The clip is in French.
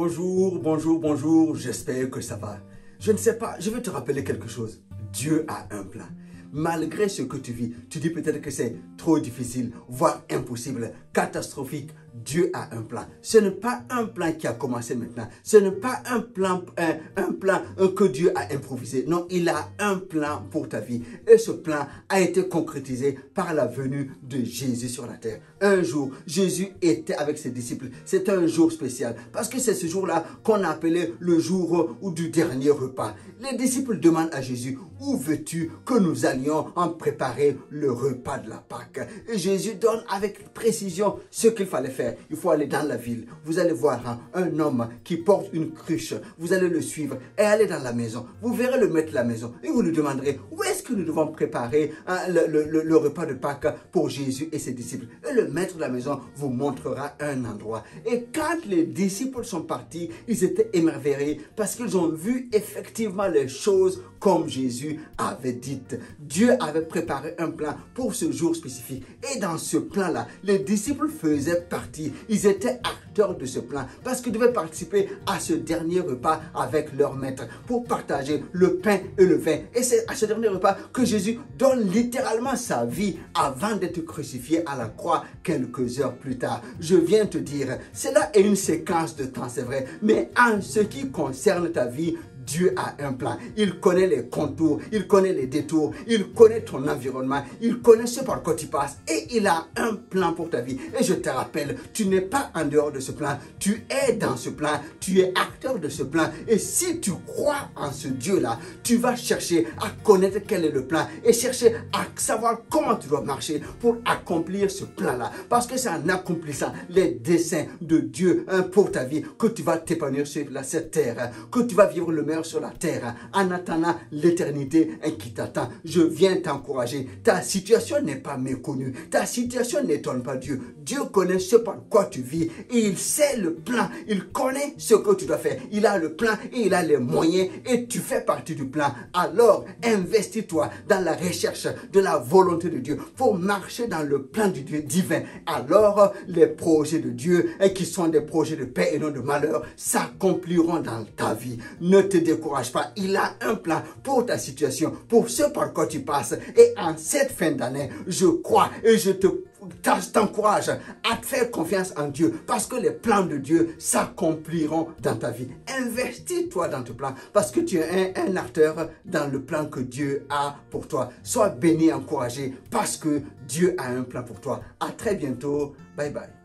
Bonjour, bonjour, bonjour, j'espère que ça va. Je ne sais pas, je vais te rappeler quelque chose. Dieu a un plan. Malgré ce que tu vis, tu dis peut-être que c'est trop difficile, voire impossible, catastrophique. Dieu a un plan. Ce n'est pas un plan qui a commencé maintenant. Ce n'est pas un plan que Dieu a improvisé. Non, il a un plan pour ta vie. Et ce plan a été concrétisé par la venue de Jésus sur la terre. Un jour, Jésus était avec ses disciples. C'était un jour spécial. Parce que c'est ce jour-là qu'on appelait le jour du dernier repas. Les disciples demandent à Jésus, où veux-tu que nous allions en préparer le repas de la Pâque? Et Jésus donne avec précision ce qu'il fallait faire. Il faut aller dans la ville. Vous allez voir un homme qui porte une cruche. Vous allez le suivre et aller dans la maison. Vous verrez le maître de la maison et vous lui demanderez où est-ce que nous devons préparer le repas de Pâques pour Jésus et ses disciples. Et le maître de la maison vous montrera un endroit. Et quand les disciples sont partis, ils étaient émerveillés parce qu'ils ont vu effectivement les choses comme Jésus avait dit. Dieu avait préparé un plan pour ce jour spécifique. Et dans ce plan-là, les disciples faisaient partie. Ils étaient acteurs de ce plan parce qu'ils devaient participer à ce dernier repas avec leur maître pour partager le pain et le vin. Et c'est à ce dernier repas que Jésus donne littéralement sa vie avant d'être crucifié à la croix quelques heures plus tard. Je viens te dire, cela est une séquence de temps, c'est vrai, mais en ce qui concerne ta vie, Dieu a un plan. Il connaît les contours, il connaît les détours, il connaît ton environnement, il connaît ce par quoi tu passes et il a un plan pour ta vie. Et je te rappelle, tu n'es pas en dehors de ce plan, tu es dans ce plan, tu es acteur de ce plan. Et si tu crois en ce Dieu-là, tu vas chercher à connaître quel est le plan et chercher à savoir comment tu dois marcher pour accomplir ce plan-là. Parce que c'est en accomplissant les desseins de Dieu pour ta vie que tu vas t'épanouir sur cette terre, que tu vas vivre le meilleur sur la terre en attendant l'éternité qui t'attend. Je viens t'encourager. Ta situation n'est pas méconnue. Ta situation n'étonne pas Dieu. Dieu connaît ce par quoi tu vis et il sait le plan. Il connaît ce que tu dois faire. Il a le plan et il a les moyens et tu fais partie du plan. Alors, investis-toi dans la recherche de la volonté de Dieu pour marcher dans le plan du Dieu divin. Alors, les projets de Dieu qui sont des projets de paix et non de malheur s'accompliront dans ta vie. Ne te décourage pas, il a un plan pour ta situation, pour ce par quoi tu passes. Et en cette fin d'année, je crois et je t'encourage à te faire confiance en Dieu parce que les plans de Dieu s'accompliront dans ta vie. Investis-toi dans ton plan parce que tu es un acteur dans le plan que Dieu a pour toi. Sois béni, encouragé parce que Dieu a un plan pour toi. À très bientôt. Bye bye.